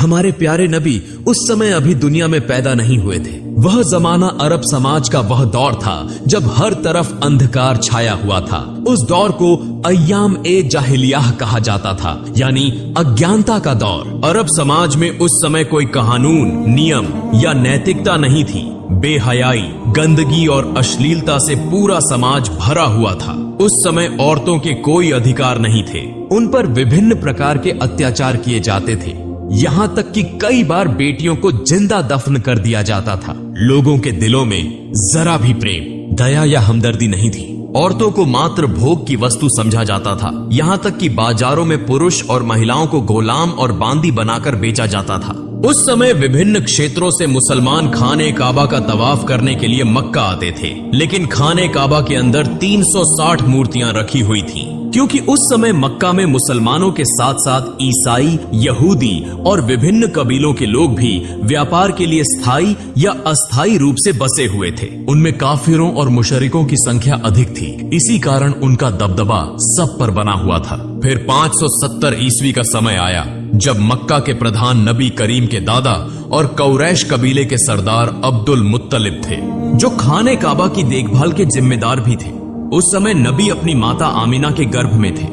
हमारे प्यारे नबी उस समय अभी दुनिया में पैदा नहीं हुए थे। वह जमाना अरब समाज का वह दौर था जब हर तरफ अंधकार छाया हुआ था। उस दौर को अय्याम ए जाहिलियाह कहा जाता था, यानी अज्ञानता का दौर। अरब समाज में उस समय कोई कानून, नियम या नैतिकता नहीं थी। बेहयाई, गंदगी और अश्लीलता से पूरा समाज भरा हुआ था। उस समय औरतों के कोई अधिकार नहीं थे। उन पर विभिन्न प्रकार के अत्याचार किए जाते थे, यहाँ तक कि कई बार बेटियों को जिंदा दफन कर दिया जाता था। लोगों के दिलों में जरा भी प्रेम, दया या हमदर्दी नहीं थी। औरतों को मात्र भोग की वस्तु समझा जाता था। यहाँ तक कि बाजारों में पुरुष और महिलाओं को गुलाम और बांदी बनाकर बेचा जाता था। उस समय विभिन्न क्षेत्रों से मुसलमान खाने काबा का तवाफ करने के लिए मक्का आते थे, लेकिन खाने काबा के अंदर 360 मूर्तियां रखी हुई थीं, क्योंकि उस समय मक्का में मुसलमानों के साथ साथ ईसाई, यहूदी और विभिन्न कबीलों के लोग भी व्यापार के लिए स्थायी या अस्थायी रूप से बसे हुए थे। उनमें काफिरों और मुशरिकों की संख्या अधिक थी। इसी कारण उनका दबदबा सब पर बना हुआ था। फिर 570 ईस्वी का समय आया जब मक्का के प्रधान नबी करीम के दादा और कौरैश कबीले के सरदार अब्दुल मुत्तलिब थे, जो खाने काबा की देखभाल के जिम्मेदार भी थे। उस समय नबी अपनी माता आमिना के गर्भ में थे।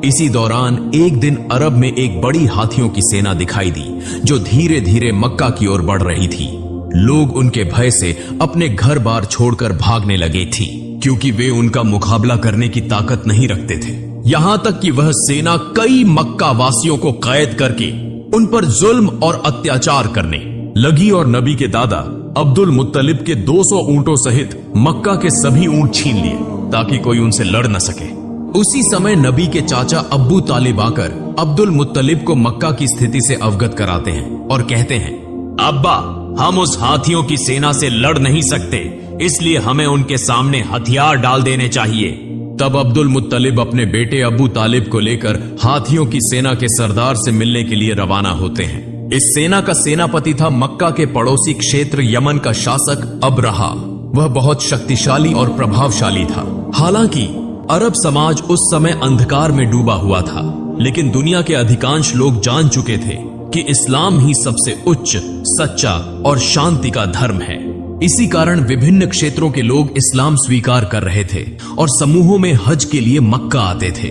इसी दौरान एक दिन अरब में एक बड़ी हाथियों की सेना दिखाई दी, जो धीरे धीरे मक्का की ओर बढ़ रही थी। लोग उनके भय से अपने घर बार छोड़कर भागने लगे थी, क्योंकि वे उनका मुकाबला करने की ताकत नहीं रखते थे। यहाँ तक कि वह सेना कई मक्का वासियों को कैद करके उन पर जुल्म और अत्याचार करने लगी और नबी के दादा अब्दुल मुत्तलिब के 200 ऊंटों सहित मक्का के सभी ऊंट छीन लिए ताकि कोई उनसे लड़ न सके। उसी समय नबी के चाचा अब्बू तालिब आकर अब्दुल मुत्तलिब को मक्का की स्थिति से अवगत कराते हैं और कहते हैं, अब्बा, हम उस हाथियों की सेना से लड़ नहीं सकते, इसलिए हमें उनके सामने हथियार डाल देने चाहिए। तब अब्दुल मुत्तलिब अपने बेटे अबू तालिब को लेकर हाथियों की सेना के सरदार से मिलने के लिए रवाना होते हैं। इस सेना का सेनापति था मक्का के पड़ोसी क्षेत्र यमन का शासक अबरहा। वह बहुत शक्तिशाली और प्रभावशाली था। हालांकि अरब समाज उस समय अंधकार में डूबा हुआ था, लेकिन दुनिया के अधिकांश लोग जान चुके थे कि इस्लाम ही सबसे उच्च, सच्चा और शांति का धर्म है। इसी कारण विभिन्न क्षेत्रों के लोग इस्लाम स्वीकार कर रहे थे और समूहों में हज के लिए मक्का आते थे।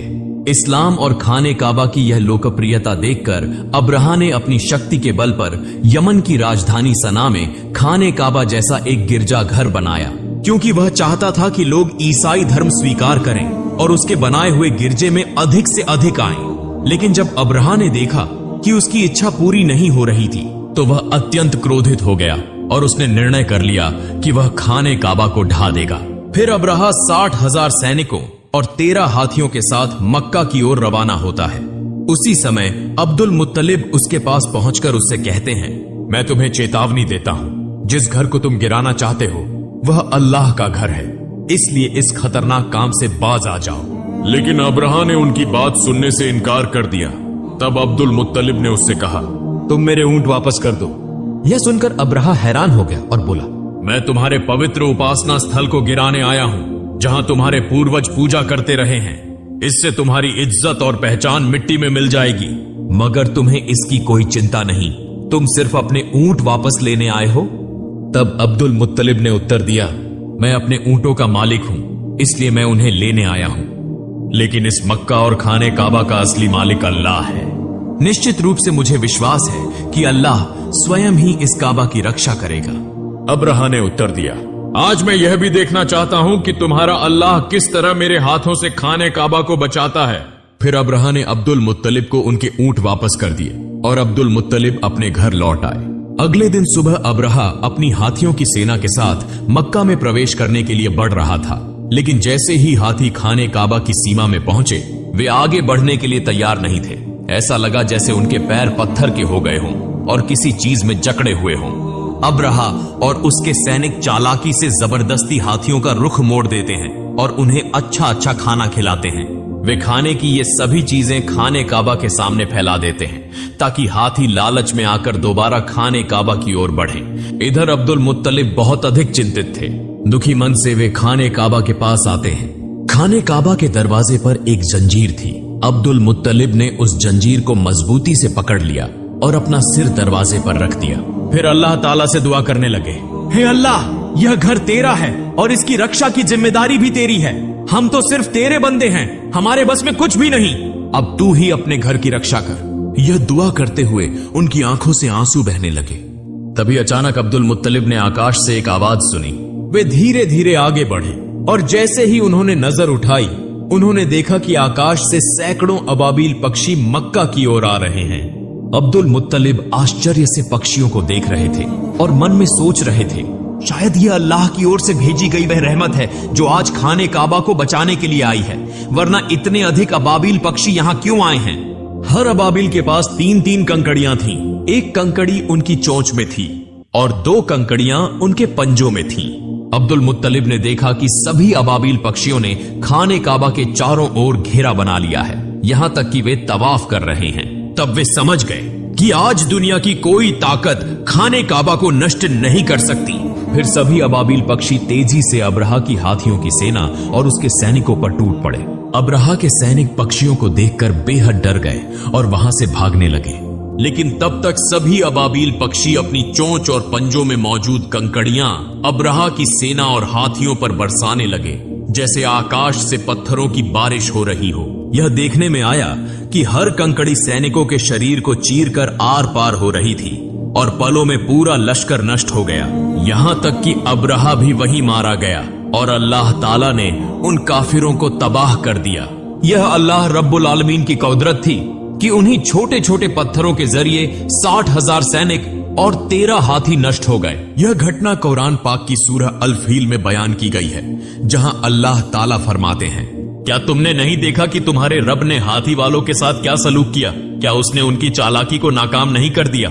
इस्लाम और खाने काबा की यह लोकप्रियता देखकर अब्रहा ने अपनी शक्ति के बल पर यमन की राजधानी सना में खाने काबा जैसा एक गिरजा घर बनाया, क्योंकि वह चाहता था कि लोग ईसाई धर्म स्वीकार करें और उसके बनाए हुए गिरजे में अधिक से अधिक आएं। लेकिन जब अब्रहा ने देखा कि उसकी इच्छा पूरी नहीं हो रही थी, तो वह अत्यंत क्रोधित हो गया और उसने निर्णय कर लिया कि वह खाने काबा को ढा देगा। फिर अब्रहा 60,000 सैनिकों और 13 हाथियों के साथ मक्का की ओर रवाना होता है। उसी समय अब्दुल मुत्तलिब उसके पास पहुंचकर उससे कहते हैं, मैं तुम्हें चेतावनी देता हूं, जिस घर को तुम गिराना चाहते हो वह अल्लाह का घर है, इसलिए इस खतरनाक काम से बाज आ जाओ। लेकिन अब्रहा ने उनकी बात सुनने से इनकार कर दिया। तब अब्दुल मुत्तलिब ने उससे कहा, तुम मेरे ऊंट वापस कर दो। यह सुनकर अब्रहा हैरान हो गया और बोला, मैं तुम्हारे पवित्र उपासना स्थल को गिराने आया हूं, जहां तुम्हारे पूर्वज पूजा करते रहे हैं। इससे तुम्हारी इज्जत और पहचान मिट्टी में मिल जाएगी। मगर तुम्हें इसकी कोई चिंता नहीं, तुम सिर्फ अपने ऊंट वापस लेने आए हो। तब अब्दुल मुत्तलिब ने उत्तर दिया, मैं अपने ऊंटों का मालिक हूं, इसलिए मैं उन्हें लेने आया हूं। लेकिन इस मक्का और खाने काबा का असली मालिक अल्लाह है। निश्चित रूप से मुझे विश्वास है कि अल्लाह स्वयं ही इस काबा की रक्षा करेगा। अब्रहा ने उत्तर दिया, आज मैं यह भी देखना चाहता हूं कि तुम्हारा अल्लाह किस तरह मेरे हाथों से खाने काबा को बचाता है। फिर अब्रहा ने अब्दुल मुत्तलिब को उनके ऊंट वापस कर दिए और अब्दुल मुत्तलिब अपने घर लौट आए। अगले दिन सुबह अब्रहा अपनी हाथियों की सेना के साथ मक्का में प्रवेश करने के लिए बढ़ रहा था, लेकिन जैसे ही हाथी खाने काबा की सीमा में पहुंचे, वे आगे बढ़ने के लिए तैयार नहीं थे। ऐसा लगा जैसे उनके पैर पत्थर के हो गए हों और किसी चीज में जकड़े हुए हों। अब्रहा और उसके सैनिक चालाकी से जबरदस्ती हाथियों का रुख मोड़ देते हैं और उन्हें अच्छा अच्छा खाना खिलाते हैं। वे खाने की ये सभी चीजें खाने काबा के सामने फैला देते हैं ताकि हाथी लालच में आकर दोबारा खाने काबा की ओर बढ़ें। इधर अब्दुल मुत्तलिब बहुत अधिक चिंतित थे। दुखी मन से वे खाने काबा के पास आते हैं। खाने काबा के दरवाजे पर एक जंजीर थी। अब्दुल मुत्तलिब ने उस जंजीर को मजबूती से पकड़ लिया और अपना सिर दरवाजे पर रख दिया। फिर अल्लाह ताला से दुआ करने लगे, हे अल्लाह, यह घर तेरा है और इसकी रक्षा की जिम्मेदारी भी तेरी है। हम तो सिर्फ तेरे बंदे हैं, हमारे बस में कुछ भी नहीं। अब तू ही अपने घर की रक्षा कर। यह दुआ करते हुए उनकी आंखों से आंसू बहने लगे। तभी अचानक अब्दुल मुत्तलिब ने आकाश से एक आवाज सुनी। वे धीरे धीरे आगे बढ़े और जैसे ही उन्होंने नजर उठाई, उन्होंने देखा कि आकाश से सैकड़ों अबाबील पक्षी मक्का की ओर आ रहे हैं। अब्दुल मुत्तलिब आश्चर्य से पक्षियों को देख रहे थे और मन में सोच रहे थे, शायद यह अल्लाह की ओर से भेजी गई वह रहमत है जो आज खाने काबा को बचाने के लिए आई है, वरना इतने अधिक अबाबील पक्षी यहाँ क्यों आए हैं। हर अबाबील के पास 3-3 कंकड़ियां थीं। एक कंकड़ी उनकी चोंच में थी और 2 कंकड़ियां उनके पंजों में थीं। अब्दुल मुत्तलिब ने देखा कि सभी अबाबील पक्षियों ने खाने काबा के चारों ओर घेरा बना लिया है, यहां तक कि वे तवाफ कर रहे हैं। तब वे समझ गए कि आज दुनिया की कोई ताकत खाने काबा को नष्ट नहीं कर सकती। फिर सभी अबाबील पक्षी तेजी से अब्रहा की हाथियों की सेना और उसके सैनिकों पर टूट पड़े। अब्रहा के सैनिक पक्षियों को देखकर बेहद डर गए और वहां से भागने लगे, लेकिन तब तक सभी अबाबील पक्षी अपनी चोंच और पंजों में मौजूद कंकड़ियां अब्रहा की सेना और हाथियों पर बरसाने लगे, जैसे आकाश से पत्थरों की बारिश हो रही हो। यह देखने में आया कि हर कंकड़ी सैनिकों के शरीर को चीरकर आर पार हो रही थी और पलों में पूरा लश्कर नष्ट हो गया। यहां तक कि अब्रहा भी वहीं मारा गया और अल्लाह ताला ने उन काफिरों को तबाह कर दिया। यह अल्लाह रब्बुल आलमीन की कुदरत थी कि उन्हीं छोटे छोटे पत्थरों के जरिए 60,000 सैनिक और 13 हाथी नष्ट हो गए। यह घटना कुरान पाक की सूरह अल फील में बयान की गई है, जहां अल्लाह ताला फरमाते हैं, क्या तुमने नहीं देखा कि तुम्हारे रब ने हाथी वालों के साथ क्या सलूक किया? क्या उसने उनकी चालाकी को नाकाम नहीं कर दिया?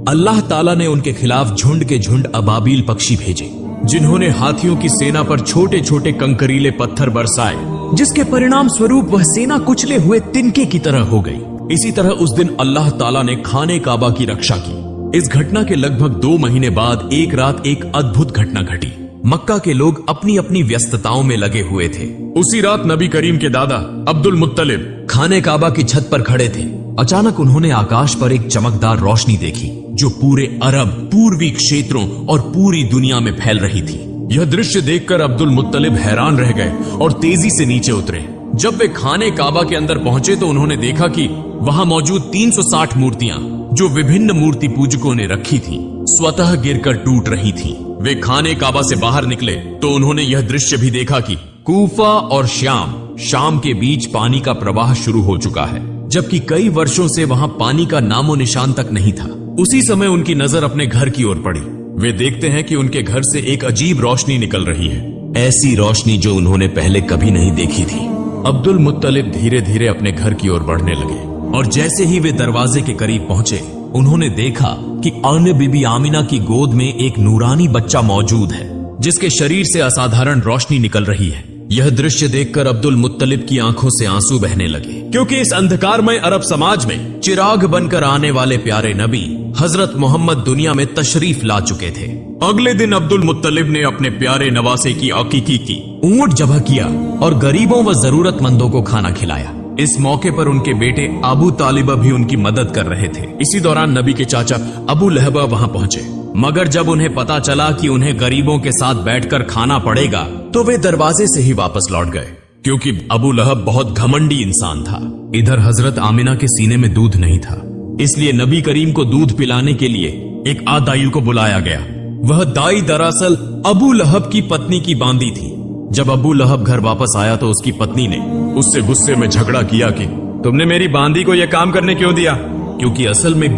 अल्लाह ताला ने उनके खिलाफ झुंड के झुंड अबाबील पक्षी भेजे, जिन्होंने हाथियों की सेना पर छोटे छोटे कंकरीले पत्थर बरसाए, जिसके परिणाम स्वरूप वह सेना कुचले हुए तिनके की तरह हो गई। इसी तरह उस दिन अल्लाह ताला ने खाने काबा की रक्षा की। इस घटना के लगभग 2 महीने बाद एक रात एक अद्भुत घटना घटी। मक्का के लोग अपनी अपनी व्यस्तताओं में लगे हुए थे। उसी रात नबी करीम के दादा अब्दुल मुत्तलिब खाने काबा की छत पर खड़े थे। अचानक उन्होंने आकाश पर एक चमकदार रोशनी देखी जो पूरे अरब, पूर्वी क्षेत्रों और पूरी दुनिया में फैल रही थी। यह दृश्य देखकर अब्दुल मुत्तलिब हैरान रह गए और तेजी से नीचे उतरे। जब वे खाने काबा के अंदर पहुंचे तो उन्होंने देखा कि वहां मौजूद 360 मूर्तियां जो विभिन्न मूर्ति पूजकों ने रखी थीं, स्वतः गिरकर टूट रही थीं। वे खाने काबा से बाहर निकले तो उन्होंने यह दृश्य भी देखा कि कूफा और शाम के बीच पानी का प्रवाह शुरू हो चुका है, जबकि कई वर्षों से वहां पानी का नामो निशान तक नहीं था। उसी समय उनकी नजर अपने घर की ओर पड़ी। वे देखते हैं कि उनके घर से एक अजीब रोशनी निकल रही है, ऐसी रोशनी जो उन्होंने पहले कभी नहीं देखी थी। अब्दुल मुत्तलिब धीरे धीरे अपने घर की ओर बढ़ने लगे और जैसे ही वे दरवाजे के करीब पहुंचे, उन्होंने देखा कि अन्य बीबी आमिना की गोद में एक नूरानी बच्चा मौजूद है, जिसके शरीर से असाधारण रोशनी निकल रही है। यह दृश्य देखकर अब्दुल मुत्तलिब की आंखों से आंसू बहने लगे, क्योंकि इस अंधकारमय अरब समाज में चिराग बनकर आने वाले प्यारे नबी हजरत मोहम्मद दुनिया में तशरीफ ला चुके थे। अगले दिन अब्दुल मुत्तलिब ने अपने प्यारे नवासे की अकीकी की, ऊंट ज़बह किया और गरीबों व जरूरतमंदों को खाना खिलाया। इस मौके पर उनके बेटे अबू तालिबा भी उनकी मदद कर रहे थे। इसी दौरान नबी के चाचा अबू लहबा वहां पहुंचे, मगर जब उन्हें पता चला कि उन्हें गरीबों के साथ बैठकर खाना पड़ेगा तो वे दरवाजे से ही वापस लौट गए, क्योंकि अबू लहब बहुत घमंडी इंसान था। इधर हजरत आमिना के सीने में दूध नहीं था, इसलिए नबी करीम को दूध पिलाने के लिए एक आदायु को बुलाया गया। वह दाई दरअसल अबू लहब की पत्नी की बांदी थी। जब अबू लहब घर वापस आया तो उसकी पत्नी ने उससे गुस्से में झगड़ा किया कि तुमने मेरी बांदी को यह काम करने क्यों दिया? क्योंकि असल में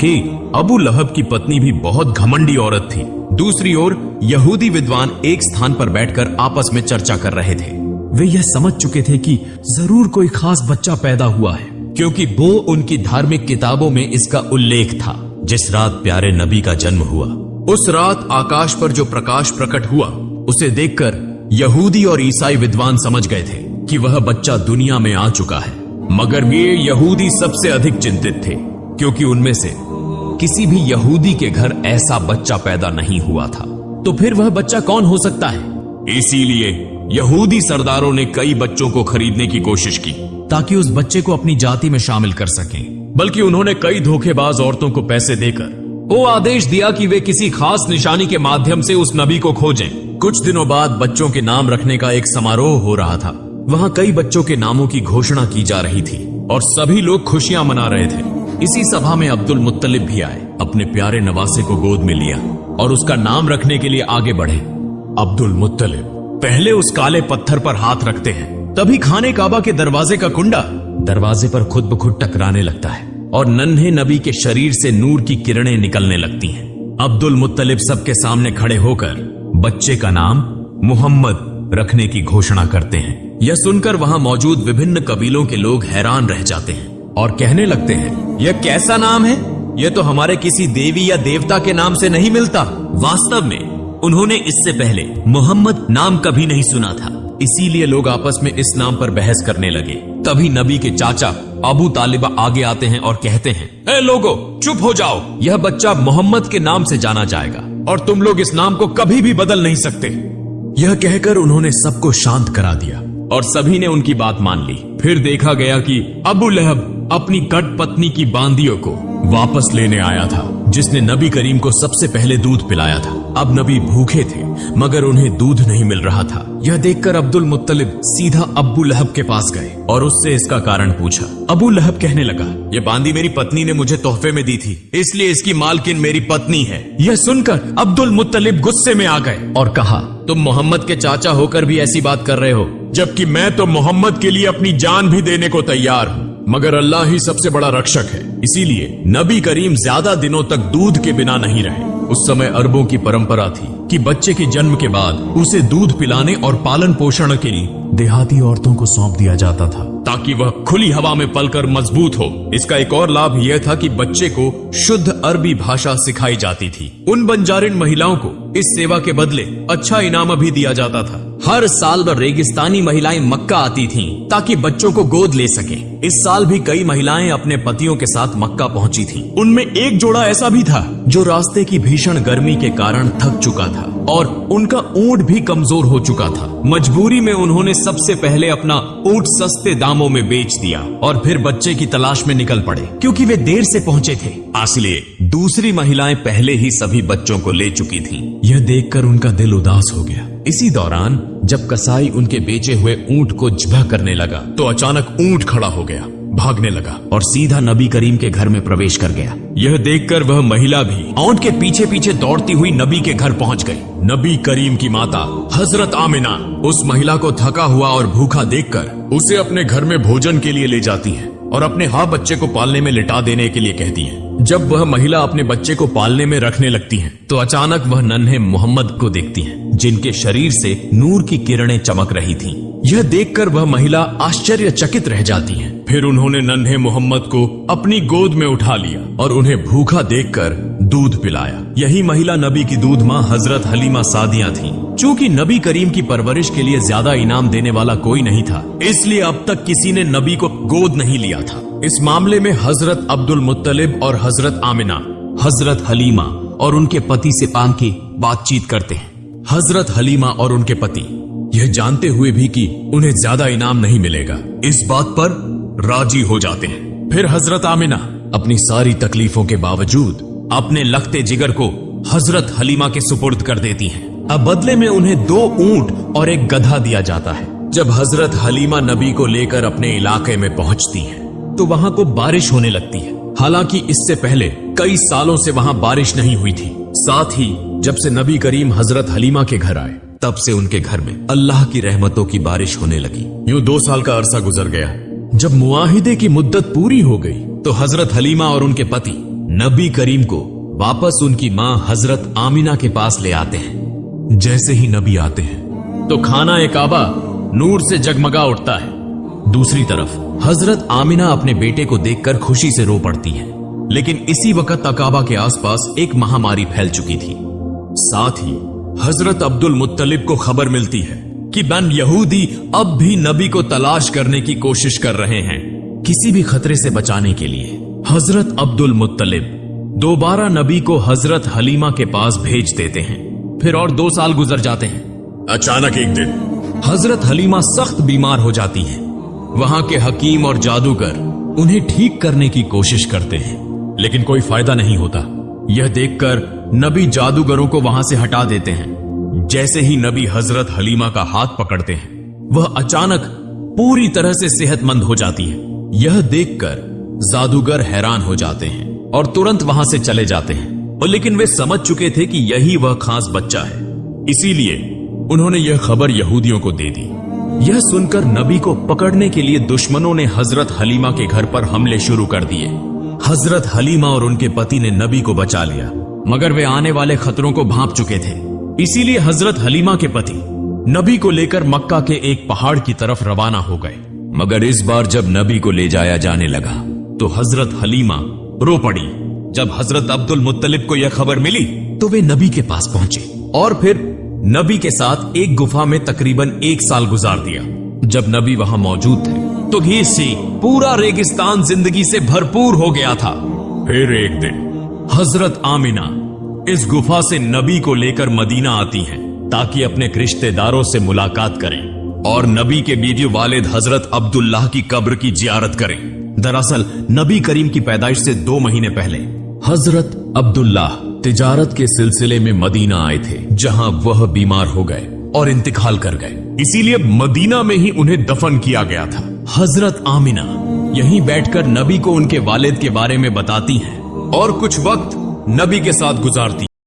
अबू लहब की पत्नी भी बहुत घमंडी औरत थी। दूसरी ओर यहूदी विद्वान एक स्थान पर बैठकर आपस में चर्चा कर रहे थे। वे यह समझ चुके थे कि जरूर कोई खास बच्चा पैदा हुआ है, क्योंकि वो उनकी धार्मिक किताबों में इसका उल्लेख था। जिस रात प्यारे नबी का जन्म हुआ, उस रात आकाश पर जो प्रकाश प्रकट हुआ, उसे देखकर यहूदी और ईसाई विद्वान समझ गए थे कि वह बच्चा दुनिया में आ चुका है। मगर ये यहूदी सबसे अधिक चिंतित थे, क्योंकि उनमें से किसी भी यहूदी के घर ऐसा बच्चा पैदा नहीं हुआ था। तो फिर वह बच्चा कौन हो सकता है? इसीलिए यहूदी सरदारों ने कई बच्चों को खरीदने की कोशिश की ताकि उस बच्चे को अपनी जाति में शामिल कर सकें। बल्कि उन्होंने कई धोखेबाज औरतों को पैसे देकर वो आदेश दिया कि वे किसी खास निशानी के माध्यम से उस नबी को खोजें। कुछ दिनों बाद बच्चों के नाम रखने का एक समारोह हो रहा था। वहां कई बच्चों के नामों की घोषणा की जा रही थी और सभी लोग खुशियां मना रहे थे। इसी सभा में अब्दुल मुत्तलिब भी आए, अपने प्यारे नवासे को गोद में लिया और उसका नाम रखने के लिए आगे बढ़े। अब्दुल मुत्तलिब पहले उस काले पत्थर पर हाथ रखते हैं, तभी खाने काबा के दरवाजे का कुंडा दरवाजे पर खुद ब खुद टकराने लगता है और नन्हे नबी के शरीर से नूर की किरणें निकलने लगती हैं। अब्दुल मुत्तलिब सबके सामने खड़े होकर बच्चे का नाम मोहम्मद रखने की घोषणा करते हैं। यह सुनकर वहां मौजूद विभिन्न कबीलों के लोग हैरान रह जाते हैं और कहने लगते हैं, यह कैसा नाम है? यह तो हमारे किसी देवी या देवता के नाम से नहीं मिलता। वास्तव में उन्होंने इससे पहले मोहम्मद नाम कभी नहीं सुना था, इसीलिए लोग आपस में इस नाम पर बहस करने लगे। तभी नबी के चाचा अबू तालिबा आगे आते हैं और कहते हैं, ए लोगो, चुप हो जाओ। यह बच्चा मोहम्मद के नाम से जाना जाएगा और तुम लोग इस नाम को कभी भी बदल नहीं सकते। यह कहकर उन्होंने सबको शांत करा दिया और सभी ने उनकी बात मान ली। फिर देखा गया कि अबू लहब अपनी कट पत्नी की बांदियों को वापस लेने आया था, जिसने नबी करीम को सबसे पहले दूध पिलाया था। अब नबी भूखे थे मगर उन्हें दूध नहीं मिल रहा था। यह देखकर अब्दुल मुत्तलिब सीधा अबू लहब के पास गए और उससे इसका कारण पूछा। अबू लहब कहने लगा, यह बांदी मेरी पत्नी ने मुझे तोहफे में दी थी, इसलिए इसकी मालकिन मेरी पत्नी है। यह सुनकर अब्दुल मुत्तलिब गुस्से में आ गए और कहा, तुम मोहम्मद के चाचा होकर भी ऐसी बात कर रहे हो, जबकि मैं तो मोहम्मद के लिए अपनी जान भी देने को तैयार हूँ, मगर अल्लाह ही सबसे बड़ा रक्षक है। इसीलिए नबी करीम ज्यादा दिनों तक दूध के बिना नहीं रहे। उस समय अरबों की परंपरा थी कि बच्चे के जन्म के बाद उसे दूध पिलाने और पालन पोषण के लिए देहाती औरतों को सौंप दिया जाता था, ताकि वह खुली हवा में पलकर मजबूत हो। इसका एक और लाभ यह था कि बच्चे को शुद्ध अरबी भाषा सिखाई जाती थी। उन बंजारिन महिलाओं को इस सेवा के बदले अच्छा इनाम भी दिया जाता था। हर साल वह रेगिस्तानी महिलाएं मक्का आती थीं ताकि बच्चों को गोद ले सकें। इस साल भी कई महिलाएं अपने पतियों के साथ मक्का पहुंची थीं। उनमें एक जोड़ा ऐसा भी था जो रास्ते की भीषण गर्मी के कारण थक चुका था और उनका ऊंट भी कमजोर हो चुका था। मजबूरी में उन्होंने सबसे पहले अपना ऊंट सस्ते दामों में बेच दिया और फिर बच्चे की तलाश में निकल पड़े, क्योंकि वे देर से पहुंचे थे। इसलिए दूसरी महिलाएं पहले ही सभी बच्चों को ले चुकी थीं। यह देखकर उनका दिल उदास हो गया। इसी दौरान जब कसाई उनके बेचे हुए ऊंट को ज़िबह करने लगा तो अचानक ऊंट खड़ा हो गया, भागने लगा और सीधा नबी करीम के घर में प्रवेश कर गया। यह देखकर वह महिला भी ऊंट के पीछे पीछे दौड़ती हुई नबी के घर पहुंच गई। नबी करीम की माता हजरत आमिना उस महिला को थका हुआ और भूखा देखकर उसे अपने घर में भोजन के लिए ले जाती है और अपने बच्चे को पालने में लिटा देने के लिए कहती है। जब वह महिला अपने बच्चे को पालने में रखने लगती है तो अचानक वह नन्हे मोहम्मद को देखती है, जिनके शरीर से नूर की किरणें चमक रही थीं। यह देखकर वह महिला आश्चर्यचकित रह जाती है। फिर उन्होंने नन्हे मोहम्मद को अपनी गोद में उठा लिया और उन्हें भूखा देखकर दूध पिलाया। यही महिला नबी की दूध माँ हजरत हलीमा सादिया थी। चूंकि नबी करीम की परवरिश के लिए ज्यादा इनाम देने वाला कोई नहीं था, इसलिए अब तक किसी ने नबी को गोद नहीं लिया था। इस मामले में हजरत अब्दुल मुत्तलिब और हजरत आमिना हजरत हलीमा और उनके पति से पांकी बातचीत करते हैं। हजरत हलीमा और उनके पति यह जानते हुए भी कि उन्हें ज्यादा इनाम नहीं मिलेगा, इस बात पर राजी हो जाते हैं। फिर हजरत आमिना अपनी सारी तकलीफों के बावजूद अपने लखते जिगर को हजरत हलीमा के सुपुर्द कर देती हैं। अब बदले में उन्हें 2 ऊंट और एक गधा दिया जाता है। जब हजरत हलीमा नबी को लेकर अपने इलाके में पहुंचती हैं, तो वहां को बारिश होने लगती है। हालांकि इससे पहले कई सालों से वहां बारिश नहीं हुई थी। साथ ही जब से नबी करीम हजरत हलीमा के घर आए, तब से उनके घर में अल्लाह की रहमतों की बारिश होने लगी। यूं 2 साल का अरसा गुजर गया। जब मुआहिदे की मुद्दत पूरी हो गई तो हजरत हलीमा और उनके पति नबी करीम को वापस उनकी मां हजरत आमिना के पास ले आते हैं। जैसे ही नबी आते हैं तो खाना ए काबा नूर से जगमगा उठता है। दूसरी तरफ हजरत आमिना अपने बेटे को देखकर खुशी से रो पड़ती हैं। लेकिन इसी वक्त अकाबा के आसपास एक महामारी फैल चुकी थी। साथ ही हजरत अब्दुल मुत्तलिब को खबर मिलती है कि बन यहूदी अब भी नबी को तलाश करने की कोशिश कर रहे हैं। किसी भी खतरे से बचाने के लिए हजरत अब्दुल मुत्तलिब दोबारा नबी को हजरत हलीमा के पास भेज देते हैं। फिर और 2 साल गुजर जाते हैं। अचानक एक दिन हजरत हलीमा सख्त बीमार हो जाती हैं। वहां के हकीम और जादूगर उन्हें ठीक करने की कोशिश करते हैं, लेकिन कोई फायदा नहीं होता। यह देखकर नबी जादूगरों को वहां से हटा देते हैं। जैसे ही नबी हजरत हलीमा का हाथ पकड़ते हैं, वह अचानक पूरी तरह से सेहतमंद हो जाती है। यह देखकर जादूगर हैरान हो जाते हैं और तुरंत वहां से चले जाते हैं। और लेकिन वे समझ चुके थे कि यही वह खास बच्चा है, इसीलिए उन्होंने यह खबर यहूदियों को दे दी। यह सुनकर नबी को पकड़ने के लिए दुश्मनों ने हजरत हलीमा के घर पर हमले शुरू कर दिए। हजरत हलीमा और उनके पति ने नबी को बचा लिया, मगर वे आने वाले खतरों को भांप चुके थे। इसीलिए हजरत हलीमा के पति नबी को लेकर मक्का के एक पहाड़ की तरफ रवाना हो गए। मगर इस बार जब नबी को ले जाया जाने लगा तो हजरत हलीमा रो पड़ी। जब हजरत अब्दुल मुत्तलिब को यह खबर मिली तो वे नबी के पास पहुंचे और फिर नबी के साथ एक गुफा में तकरीबन 1 साल गुजार दिया। जब नबी वहां मौजूद थे तो घी सी पूरा रेगिस्तान जिंदगी से भरपूर हो गया था। फिर एक दिन हजरत आमिना इस गुफा से नबी को लेकर मदीना आती हैं ताकि अपने रिश्तेदारों से मुलाकात करें और नबी के बीवी वालिद हजरत अब्दुल्लाह की कब्र की जियारत करें। दरअसल नबी करीम की पैदाइश से 2 महीने पहले हजरत अब्दुल्लाह तिजारत के सिलसिले में मदीना आए थे, जहां वह बीमार हो गए और इंतकाल कर गए। इसीलिए मदीना में ही उन्हें दफन किया गया था। हजरत आमिना यहीं बैठकर नबी को उनके वालिद के बारे में बताती हैं और कुछ वक्त नबी के साथ गुजारती